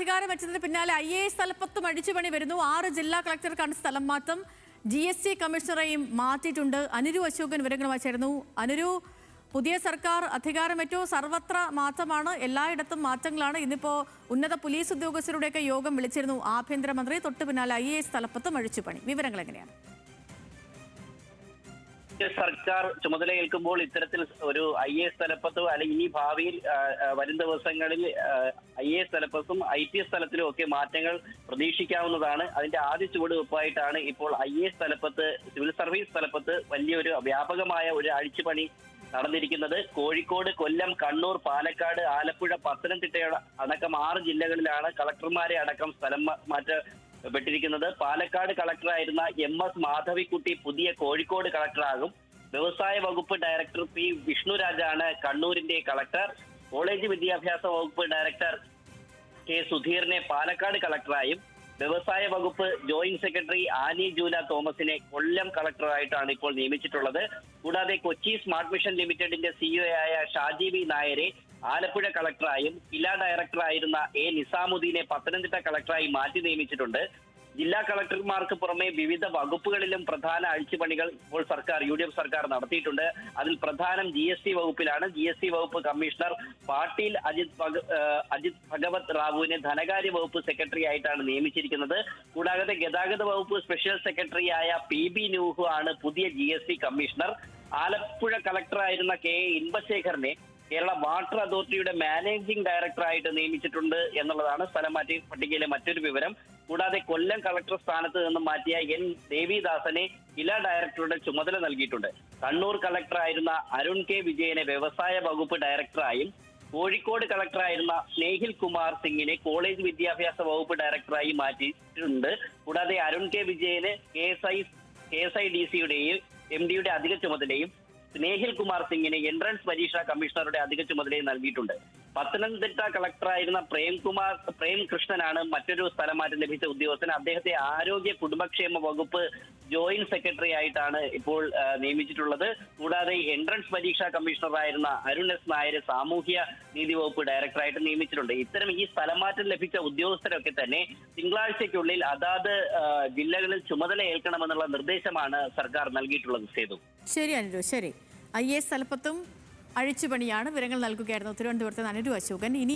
അധികാരം വെച്ചതിന് പിന്നാലെ IAS തലപ്പത്തും അഴിച്ചുപണി വരുന്നു. 6 ജില്ലാ കളക്ടർക്കാണ് സ്ഥലം മാറ്റം. GST കമ്മീഷണറെയും മാറ്റിയിട്ടുണ്ട്. അനുരു അശോകൻ വിവരങ്ങളുമായി ചേർന്നു. അനുരു, പുതിയ സർക്കാർ അധികാരമേറ്റു, സർവത്ര മാറ്റമാണ്, എല്ലായിടത്തും മാറ്റങ്ങളാണ്. ഇന്നിപ്പോ ഉന്നത പോലീസ് ഉദ്യോഗസ്ഥരുടെയൊക്കെ യോഗം വിളിച്ചിരുന്നു ആഭ്യന്തരമന്ത്രി. തൊട്ടു പിന്നാലെ IAS തലപ്പത്തും അഴിച്ചുപണി. വിവരങ്ങൾ എങ്ങനെയാണ്? സർക്കാർ ചുമതലയേൽക്കുമ്പോൾ ഇത്തരത്തിൽ ഒരു IAS തലപ്പത്തോ അല്ലെങ്കിൽ ഇനി ഭാവിയിൽ വരും ദിവസങ്ങളിൽ IAS തലപ്പത്തും IPS തലത്തിലും ഒക്കെ മാറ്റങ്ങൾ പ്രതീക്ഷിക്കാവുന്നതാണ്. അതിന്റെ ആദ്യ ചുവടുവെപ്പായിട്ടാണ് ഇപ്പോൾ IAS തലപ്പത്ത്, സിവിൽ സർവീസ് തലപ്പത്ത് വലിയൊരു വ്യാപകമായ ഒരു അഴിച്ചുപണി നടന്നിരിക്കുന്നത്. കോഴിക്കോട്, കൊല്ലം, കണ്ണൂർ, പാലക്കാട്, ആലപ്പുഴ, പത്തനംതിട്ട അടക്കം 6 ജില്ലകളിലാണ് കളക്ടർമാരെ അടക്കം സ്ഥലം പെട്ടിരിക്കുന്നത്. പാലക്കാട് കളക്ടറായിരുന്ന MS മാധവിക്കുട്ടി പുതിയ കോഴിക്കോട് കളക്ടറാകും. വ്യവസായ വകുപ്പ് ഡയറക്ടർ P വിഷ്ണുരാജാണ് കണ്ണൂരിന്റെ കളക്ടർ. കോളേജ് വിദ്യാഭ്യാസ വകുപ്പ് ഡയറക്ടർ K സുധീറിനെ പാലക്കാട് കളക്ടറായും വ്യവസായ വകുപ്പ് ജോയിന്റ് സെക്രട്ടറി ആനി ജൂല തോമസിനെ കൊല്ലം കളക്ടറായിട്ടാണ് ഇപ്പോൾ നിയമിച്ചിട്ടുള്ളത്. കൂടാതെ കൊച്ചി സ്മാർട്ട് മിഷൻ ലിമിറ്റഡിന്റെ CEO ആയ ഷാജി വി നായരെ ആലപ്പുഴ കളക്ടറായും കില ഡയറക്ടറായിരുന്ന A നിസാമുദ്ദീനെ പത്തനംതിട്ട കളക്ടറായി മാറ്റി നിയമിച്ചിട്ടുണ്ട്. ജില്ലാ കളക്ടർമാർക്ക് പുറമെ വിവിധ വകുപ്പുകളിലും പ്രധാന അഴിച്ചുപണികൾ ഇപ്പോൾ UDF സർക്കാർ നടത്തിയിട്ടുണ്ട്. അതിൽ പ്രധാനം GST വകുപ്പിലാണ്. GST വകുപ്പ് കമ്മീഷണർ പാട്ടീൽ അജിത് ഭഗവത് റാവുവിനെ ധനകാര്യ വകുപ്പ് സെക്രട്ടറി ആയിട്ടാണ് നിയമിച്ചിരിക്കുന്നത്. കൂടാതെ ഗതാഗത വകുപ്പ് സ്പെഷ്യൽ സെക്രട്ടറി ആയ PB നൂഹു ആണ് പുതിയ GST കമ്മീഷണർ. ആലപ്പുഴ കളക്ടറായിരുന്ന K ഇൻബശേഖറിനെ കേരള വാട്ടർ അതോറിറ്റിയുടെ മാനേജിംഗ് ഡയറക്ടറായിട്ട് നിയമിച്ചിട്ടുണ്ട് എന്നുള്ളതാണ് സ്ഥലം മാറ്റി പട്ടികയിലെ മറ്റൊരു വിവരം. കൂടാതെ കൊല്ലം കളക്ടർ സ്ഥാനത്ത് നിന്നും മാറ്റിയ N ദേവിദാസനെ കില ഡയറക്ടറുടെ ചുമതല നൽകിയിട്ടുണ്ട്. കണ്ണൂർ കളക്ടറായിരുന്ന അരുൺ K വിജയനെ വ്യവസായ വകുപ്പ് ഡയറക്ടറായും കോഴിക്കോട് കളക്ടറായിരുന്ന സ്നേഹിൽ കുമാർ സിംഗിനെ കോളേജ് വിദ്യാഭ്യാസ വകുപ്പ് ഡയറക്ടറായി മാറ്റിയിട്ടുണ്ട്. കൂടാതെ അരുൺ K വിജയന് KSIDCയുടെയും MDയുടെ അധിക ചുമതലയും സ്നേഹിൽ കുമാർ സിംഗിന് എൻട്രൻസ് പരീക്ഷാ കമ്മീഷണറുടെ അധിക ചുമതലയും നൽകിയിട്ടുണ്ട്. പത്തനംതിട്ട കളക്ടറായിരുന്ന പ്രേം കൃഷ്ണനാണ് മറ്റൊരു സ്ഥലമാറ്റം ലഭിച്ച ഉദ്യോഗസ്ഥൻ. അദ്ദേഹത്തെ ആരോഗ്യ കുടുംബക്ഷേമ വകുപ്പ് ജോയിന്റ് സെക്രട്ടറി ആയിട്ടാണ് ഇപ്പോൾ നിയമിച്ചിട്ടുള്ളത്. കൂടാതെ എൻട്രൻസ് പരീക്ഷാ കമ്മീഷണറായിരുന്ന അരുൺ S നായരെ സാമൂഹ്യ നീതി വകുപ്പ് ഡയറക്ടറായിട്ട് നിയമിച്ചിട്ടുണ്ട്. ഇത്തരം ഈ സ്ഥലമാറ്റം ലഭിച്ച ഉദ്യോഗസ്ഥരൊക്കെ തന്നെ തിങ്കളാഴ്ചയ്ക്കുള്ളിൽ അതാത് ജില്ലകളിൽ ചുമതല ഏൽക്കണമെന്നുള്ള നിർദ്ദേശമാണ് സർക്കാർ നൽകിയിട്ടുള്ളത്. സേതു, ശരി അനുരു, ശരി. IAS തലപ്പത്തും അഴിച്ചുപണിയാണ്. വിവരങ്ങൾ നൽകുകയായിരുന്നു തിരുവനന്തപുരത്ത് നിന്ന് അനുരു അശോകൻ. ഇനി